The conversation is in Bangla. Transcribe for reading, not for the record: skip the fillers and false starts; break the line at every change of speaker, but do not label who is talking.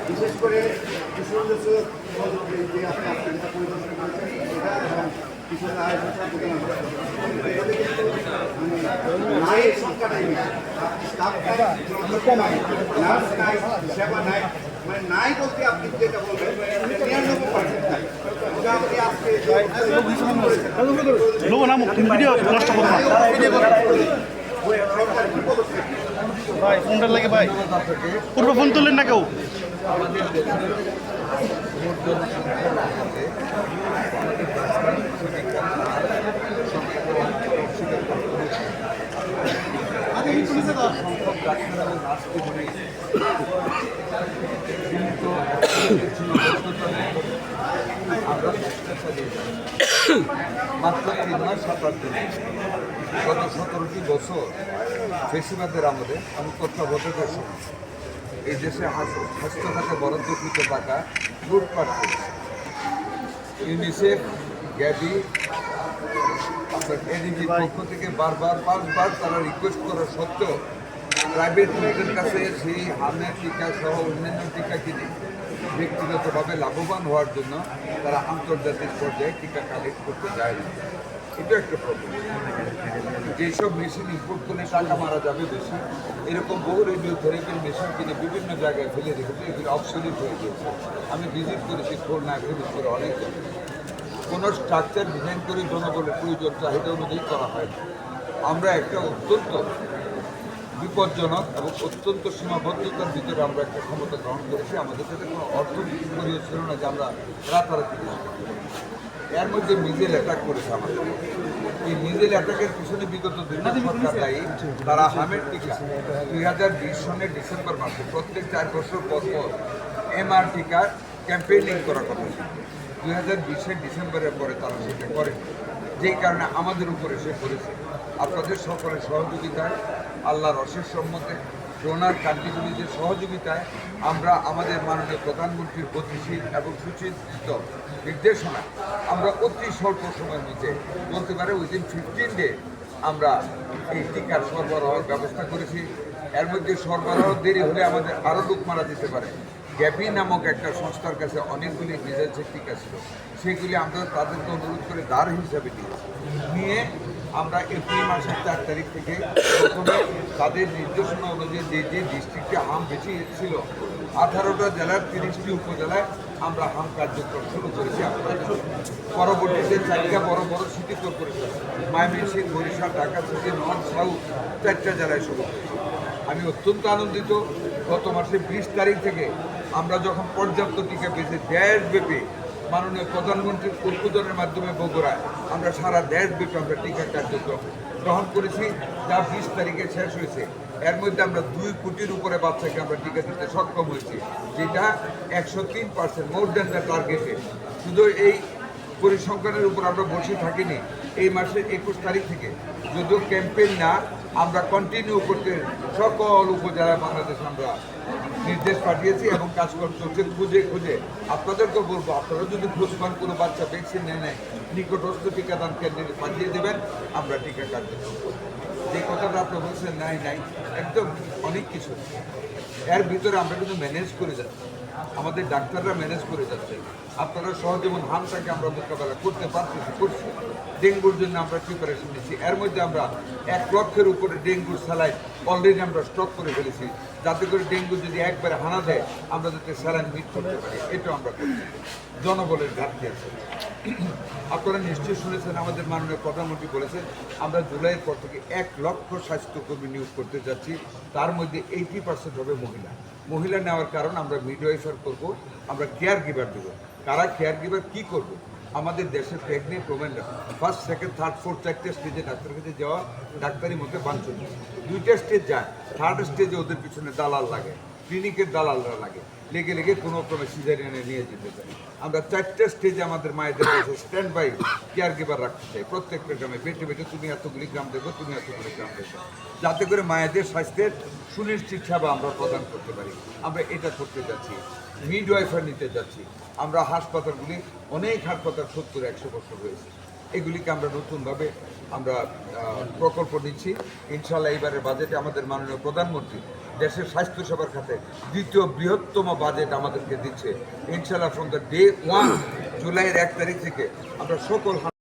বিশেষ করে নারীর সংখ্যাটাই নার্স নাই, সেবা নাই, মানে নাই বলতে আপনি যেটা বলবেন 99% নাই। মোটামুটি আজকে সরকার কি পদক্ষেপ
ভাই ফোনটার লাগে ভাই পূর্ব ফোন তুললেন না কেউ
আমাদের মাত্র 3 মাস 7 দিন গত 17টি বছর ফেসিবাদের আমলে আমি তত্ত্বাবধায়কের সময় এই দেশে স্বাস্থ্য খাতে বরাদ্দকৃত টাকা লুটপাট করেছে। ইউনিসেফ, গ্যাবি, এডিবির পক্ষ থেকে বারবার 5 বার তারা রিকোয়েস্ট করা সত্ত্বেও প্রাইভেট লোকদের কাছে সেই হামনের টিকা সহ অন্যান্য টিকা কিনে ব্যক্তিগতভাবে লাভবান হওয়ার জন্য তারা আন্তর্জাতিক পর্যায়ে টিকা কালেক্ট করতে যায় না। এটা একটা প্রবলেম। যেসব মেশিন ইম্পোর্ট করে টাকা মারা যাবে বেশি, এরকম বহু রেডিও থেরাপির মেশিন কিনে বিভিন্ন জায়গায় ফেলে রেখেছে, এগুলো অবসলিট হয়ে গিয়েছে। আমি ভিজিট করেছি খুলনা, ভিজিট করে অনেক জায়গায়। কোনো স্ট্রাকচার ডিজাইন করে জনগণের প্রয়োজন চাহিদা অনুযায়ী করা হয় না। আমরা একটা অত্যন্ত বিপজ্জনক এবং অত্যন্ত সীমাবদ্ধতার ভিতরে আমরা একটা ক্ষমতা গ্রহণ করেছি। আমাদের সাথে কোনো অর্থনীয় ছিল না যে আমরা রাতারাতি এর মধ্যে মিজেল অ্যাটাক করেছে আমাদের। এই মিজেল অ্যাটাকের পিছনে বিগত 2 সরকার দায়ী। তারা হামের টিকা 2020 সনের ডিসেম্বর মাসে প্রত্যেক 4 বছর পর পর এমআর টিকার ক্যাম্পেইনিং করার কথা ছিল। 2020-এর ডিসেম্বরের পরে তারা সেটা করেন, যেই কারণে আমাদের উপরে সে করেছে। আপনাদের সকলের সহযোগিতায়, আল্লাহর অশেষ সম্মতে, ডোনার কান্ট্রিগুলিদের সহযোগিতায় আমরা আমাদের মাননীয় প্রধানমন্ত্রীর গতিশীল এবং সুচিন্তিত নির্দেশনা আমরা অতি স্বল্প সময়ের মধ্যে বলতে পারে উইদিন 15 ডে আমরা এই টিকার সরবরাহের ব্যবস্থা করেছি। এর মধ্যে সরবরাহ দেরি হলে আমাদের আরও লোক মারা যেতে পারে। গ্যাবি নামক একটা সংস্থার কাছে অনেকগুলি ডিজাইনসের টিকা ছিল, সেগুলি আমরা তাদেরকে অনুরোধ করে দাঁড় হিসাবে নিয়ে আমরা এপ্রিল মাসের 4 তারিখ থেকে প্রথমে তাদের নির্দেশনা অনুযায়ী যে যে ডিস্ট্রিক্টে হাম বেশি ছিল 18টা জেলার 30টি উপজেলায় আমরা হাম কার্যক্রম শুরু করেছি। পরবর্তীতে 4টা বড় বড় সিটি কর্পোরেশন ময়মনসিংহ, বরিশাল, ঢাকা থেকে নর্থ সাউথ 4টা জেলায় শুরু করেছি। আমি অত্যন্ত আনন্দিত। গত মাসের 20 তারিখ থেকে আমরা যখন পর্যাপ্ত টিকা পেয়েছি দেশব্যাপী মাননীয় প্রধানমন্ত্রীর উদ্বোধনের মাধ্যমে বগুড়ায় আমরা সারা দেশব্যাপী আমরা টিকা কার্যক্রম গ্রহণ করেছি, যা 20 তারিখে শেষ হয়েছে। এর মধ্যে আমরা 2 কোটির উপরে বাচ্চাকে আমরা টিকা দিতে সক্ষম হয়েছি, যেটা 103% মোর দ্যান দ্য টার্গেটে। শুধু এই পরিসংখ্যানের উপর আমরা বসে থাকিনি। এই মাসের 21 তারিখ থেকে যদিও ক্যাম্পেইন না, আমরা কন্টিনিউ করতে সকল উপজেলায় বাংলাদেশ আমরা নির্দেশ পাঠিয়েছি এবং কাজকর্ম চলছে। খুঁজে খুঁজে আপনাদেরকেও বলবো, আপনারা যদি খোঁজ পান কোনো বাচ্চা ভ্যাকসিন নেয় নিকটস্থ টিকাদান কেন্দ্রে পাঠিয়ে দেবেন, আমরা টিকা কার্যক্রম করব। যে কথাটা আপনি বলছেন নাই একদম অনেক কিছু এর ভিতরে আমরা কিন্তু ম্যানেজ করে যাচ্ছি, আমাদের ডাক্তাররা ম্যানেজ করে যাচ্ছে। আপনারা সহজীবন হামটাকে আমরা মোকাবেলা করতে করছি। ডেঙ্গুর জন্য আমরা প্রিপারেশন নিচ্ছি। এর মধ্যে আমরা 1 লক্ষের উপরে ডেঙ্গুর স্যালাইন অলরেডি আমরা স্টক করে ফেলেছি, যাতে করে ডেঙ্গু যদি একবারে হানা দেয় আমরা যাতে স্যালাইন মিট করতে পারি। এটাও আমরা করছি। জনবলের ঘাটতি আছে। আপনারা নিশ্চয়ই শুনেছেন আমাদের মাননীয় প্রধানমন্ত্রী বলেছেন আমরা জুলাইয়ের পর থেকে 1 লক্ষ স্বাস্থ্যকর্মী নিয়োগ করতে যাচ্ছি। তার মধ্যে 80% হবে মহিলা নেওয়ার কারণ আমরা মিডওয়াইফার করব, আমরা কেয়ার গিভার দেবো। কারা কেয়ার গিভার কী করবো আমাদের দেশের প্রেগনেন্ট ওমেনরা ফার্স্ট সেকেন্ড থার্ড ফোর্থ 4টে স্টেজে ডাক্তারের কাছে যাওয়া ডাক্তারি মধ্যে বাঞ্ছনীয়। 2টা স্টেজ যায়, থার্ড স্টেজে ওদের পিছনে দালাল লাগে, ক্লিনিকের দালালরা লাগে, লেগে লেগে কোনো ক্রমে সিজারিয়ানে নিয়ে যেতে চাই। আমরা 4টে স্টেজে আমাদের মায়েদের কাছে স্ট্যান্ড বাই কেয়ার গিভার রাখতে চাই। প্রত্যেকটা গ্রামে বেটে বেটে তুমি এতগুলি গ্রাম দেবো, তুমি এতগুলি গ্রাম দেবো, যাতে করে মায়েদের স্বাস্থ্যের সুনিশ্চিত সেবা আমরা প্রদান করতে পারি। আমরা এটা করতে যাচ্ছি, মিডওয়াইফার নিতে যাচ্ছি। আমরা হাসপাতালগুলি অনেক হাসপাতাল 70-100 বছর হয়েছে, এগুলিকে আমরা নতুনভাবে আমরা প্রকল্প নিচ্ছি। ইনশাল্লাহ এইবারের বাজেটে আমাদের মাননীয় প্রধানমন্ত্রী দেশের স্বাস্থ্যসেবার খাতে দ্বিতীয় বৃহত্তম বাজেট আমাদেরকে দিচ্ছে। ইনশাল্লাহ ফ্রম দ্য ডে 1 জুলাইয়ের 1 তারিখ থেকে আমরা সকল